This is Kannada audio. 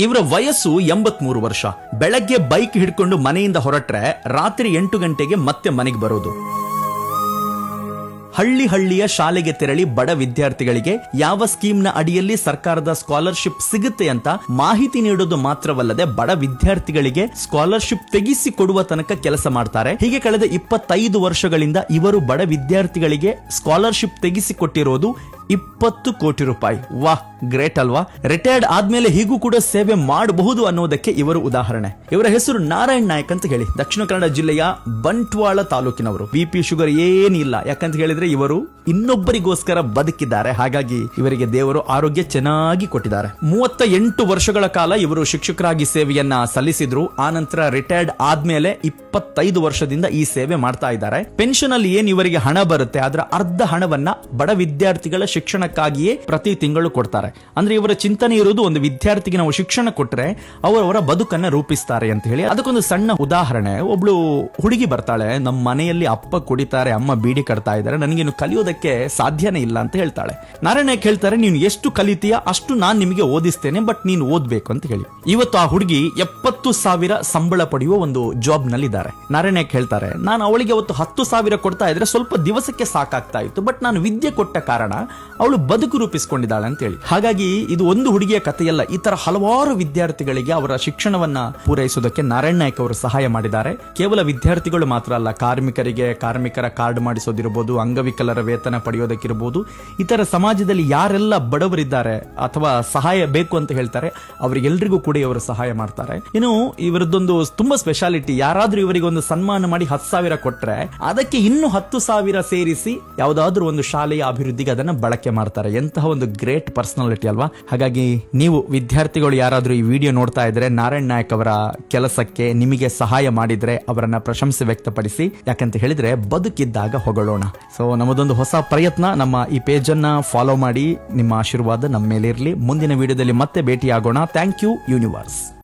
ಇವರ ವಯಸ್ಸು 83 ವರ್ಷ. ಬೆಳಗ್ಗೆ ಬೈಕ್ ಹಿಡ್ಕೊಂಡು ಮನೆಯಿಂದ ಹೊರಟ್ರೆ ರಾತ್ರಿ 8 ಗಂಟೆಗೆ ಮತ್ತೆ ಮನೆಗೆ ಬರೋದು. ಹಳ್ಳಿಯ ಶಾಲೆಗೆ ತೆರಳಿ ಬಡ ವಿದ್ಯಾರ್ಥಿಗಳಿಗೆ ಯಾವ ಸ್ಕೀಮ್ನ ಅಡಿಯಲ್ಲಿ ಸರ್ಕಾರದ ಸ್ಕಾಲರ್ಶಿಪ್ ಸಿಗುತ್ತೆ ಅಂತ ಮಾಹಿತಿ ನೀಡೋದು ಮಾತ್ರವಲ್ಲದೆ ಬಡ ವಿದ್ಯಾರ್ಥಿಗಳಿಗೆ ಸ್ಕಾಲರ್ಶಿಪ್ ತೆಗಿಸಿ ಕೊಡುವ ತನಕ ಕೆಲಸ ಮಾಡ್ತಾರೆ. ಹೀಗೆ ಕಳೆದ 25 ವರ್ಷಗಳಿಂದ ಇವರು ಬಡ ವಿದ್ಯಾರ್ಥಿಗಳಿಗೆ ಸ್ಕಾಲರ್ಶಿಪ್ ತೆಗಿಸಿ ಕೊಟ್ಟಿರೋದು 20 ಕೋಟಿ ರೂಪಾಯಿ. ವಾಹ್, ಗ್ರೇಟ್ ಅಲ್ವಾ? ರಿಟೈರ್ಡ್ ಆದ್ಮೇಲೆ ಹೀಗೂ ಕೂಡ ಸೇವೆ ಮಾಡಬಹುದು ಅನ್ನೋದಕ್ಕೆ ಇವರು ಉದಾಹರಣೆ. ಇವರ ಹೆಸರು ನಾರಾಯಣ್ ನಾಯಕ್ ಅಂತ ಹೇಳಿ, ದಕ್ಷಿಣ ಕನ್ನಡ ಜಿಲ್ಲೆಯ ಬಂಟ್ವಾಳ ತಾಲೂಕಿನವರು. BP ಶುಗರ್ ಏನಿಲ್ಲ, ಯಾಕಂತ ಹೇಳಿದ್ರೆ ಇವರು ಇನ್ನೊಬ್ಬರಿಗೋಸ್ಕರ ಬದುಕಿದ್ದಾರೆ. ಹಾಗಾಗಿ ಇವರಿಗೆ ದೇವರು ಆರೋಗ್ಯ ಚೆನ್ನಾಗಿ ಕೊಟ್ಟಿದ್ದಾರೆ. 38 ವರ್ಷಗಳ ಕಾಲ ಇವರು ಶಿಕ್ಷಕರಾಗಿ ಸೇವೆಯನ್ನ ಸಲ್ಲಿಸಿದ್ರು. ಆನಂತರ ರಿಟೈರ್ಡ್ ಆದ್ಮೇಲೆ 25 ವರ್ಷದಿಂದ ಈ ಸೇವೆ ಮಾಡ್ತಾ ಇದ್ದಾರೆ. ಪೆನ್ಷನ್ ಅಲ್ಲಿ ಏನ್ ಇವರಿಗೆ ಹಣ ಬರುತ್ತೆ ಅದರ ಅರ್ಧ ಹಣವನ್ನ ಬಡ ವಿದ್ಯಾರ್ಥಿಗಳ ಶಿಕ್ಷಣಕ್ಕಾಗಿಯೇ ಪ್ರತಿ ತಿಂಗಳು ಕೊಡ್ತಾರೆ. ಅಂದ್ರೆ ಇವರ ಚಿಂತನೆ ಇರುವುದು, ಒಂದು ವಿದ್ಯಾರ್ಥಿಗೆ ನಾವು ಶಿಕ್ಷಣ ಕೊಟ್ರೆ ಅವರವರ ಬದುಕನ್ನ ರೂಪಿಸ್ತಾರೆ ಅಂತ ಹೇಳಿ. ಅದಕ್ಕೊಂದು ಸಣ್ಣ ಉದಾಹರಣೆ. ಒಬ್ಳು ಹುಡುಗಿ ಬರ್ತಾಳೆ, ನಮ್ಮ ಮನೆಯಲ್ಲಿ ಅಪ್ಪ ಕುಡಿತಾರೆ, ಅಮ್ಮ ಬೀಡಿ ಕಟ್ತಾ ಇದ್ದಾರೆ, ನನಗೇನು ಕಲಿಯೋದಕ್ಕೆ ಸಾಧ್ಯನೇ ಇಲ್ಲ ಅಂತ ಹೇಳ್ತಾಳೆ. ನಾರಾಯಣಕ್ಕೆ ಹೇಳ್ತಾರೆ, ನೀನು ಎಷ್ಟು ಕಲಿತೀಯ ಅಷ್ಟು ನಾನು ನಿಮಗೆ ಓದಿಸ್ತೇನೆ, ಬಟ್ ನೀನು ಓದ್ಬೇಕು ಅಂತ ಹೇಳಿ. ಇವತ್ತು ಆ ಹುಡುಗಿ 70,000 ಸಂಬಳ ಪಡೆಯುವ ಒಂದು ಜಾಬ್ ನಲ್ಲಿ ಇದ್ದಾರೆ. ನಾರಾಯಣಕ್ಕೆ ಹೇಳ್ತಾರೆ, ನಾನು ಅವಳಿಗೆ ಅವತ್ತು 10,000 ಕೊಡ್ತಾ ಇದ್ರೆ ಸ್ವಲ್ಪ ದಿವಸಕ್ಕೆ ಸಾಕಾಗ್ತಾ ಇತ್ತು, ಬಟ್ ನಾನು ವಿದ್ಯೆ ಕೊಟ್ಟ ಕಾರಣ ಅವಳು ಬದುಕು ರೂಪಿಸಿಕೊಂಡಿದ್ದಾಳೆ ಅಂತ ಹೇಳಿ. ಹಾಗಾಗಿ ಇದು ಒಂದು ಹುಡುಗಿಯ ಕಥೆಯಲ್ಲ, ಈ ತರ ಹಲವಾರು ವಿದ್ಯಾರ್ಥಿಗಳಿಗೆ ಅವರ ಶಿಕ್ಷಣವನ್ನ ಪೂರೈಸುವುದಕ್ಕೆ ನಾರಾಯಣ್ ನಾಯಕ್ ಅವರು ಸಹಾಯ ಮಾಡಿದ್ದಾರೆ. ಕೇವಲ ವಿದ್ಯಾರ್ಥಿಗಳು ಮಾತ್ರ ಅಲ್ಲ, ಕಾರ್ಮಿಕರಿಗೆ ಕಾರ್ಮಿಕರ ಕಾರ್ಡ್ ಮಾಡಿಸೋದಿರಬಹುದು, ಅಂಗವಿಕಲರ ವೇತನ ಪಡೆಯೋದಕ್ಕಿರಬಹುದು, ಇತರ ಸಮಾಜದಲ್ಲಿ ಯಾರೆಲ್ಲ ಬಡವರಿದ್ದಾರೆ ಅಥವಾ ಸಹಾಯ ಬೇಕು ಅಂತ ಹೇಳ್ತಾರೆ ಅವರಿಗೆಲ್ಲರಿಗೂ ಕೂಡ ಇವರು ಸಹಾಯ ಮಾಡ್ತಾರೆ. ಇನ್ನು ಇವರದ್ದೊಂದು ತುಂಬಾ ಸ್ಪೆಷಾಲಿಟಿ, ಯಾರಾದ್ರೂ ಇವರಿಗೆ ಒಂದು ಸನ್ಮಾನ ಮಾಡಿ 10,000 ಕೊಟ್ರೆ ಅದಕ್ಕೆ ಇನ್ನು 10,000 ಸೇರಿಸಿ ಯಾವುದಾದ್ರೂ ಒಂದು ಶಾಲೆಯ ಅಭಿವೃದ್ಧಿಗೆ ಅದನ್ನ ಬಳಕೆ ಮಾಡ್ತಾರೆ. ಎಂತಹ ಒಂದು ಗ್ರೇಟ್ ಪರ್ಸನಾಲಿಟಿ ಅಲ್ವಾ? ಹಾಗಾಗಿ ನೀವು ವಿದ್ಯಾರ್ಥಿಗಳು ಯಾರಾದ್ರೂ ಈ ವಿಡಿಯೋ ನೋಡ್ತಾ ಇದ್ರೆ ನಾರಾಯಣ್ ನಾಯಕ್ ಅವರ ಕೆಲಸಕ್ಕೆ ನಿಮಗೆ ಸಹಾಯ ಮಾಡಿದ್ರೆ ಅವರನ್ನ ಪ್ರಶಂಸೆ ವ್ಯಕ್ತಪಡಿಸಿ. ಯಾಕಂತ ಹೇಳಿದ್ರೆ ಬದುಕಿದ್ದಾಗ ಹೊಗಳೋಣ. ಸೊ ನಮ್ಮದೊಂದು ಹೊಸ ಪ್ರಯತ್ನ. ನಮ್ಮ ಈ ಪೇಜ್ ಅನ್ನ ಫಾಲೋ ಮಾಡಿ. ನಿಮ್ಮ ಆಶೀರ್ವಾದ ನಮ್ಮ ಮೇಲೆ ಇರಲಿ. ಮುಂದಿನ ವಿಡಿಯೋದಲ್ಲಿ ಮತ್ತೆ ಭೇಟಿಯಾಗೋಣ. Thank you universe.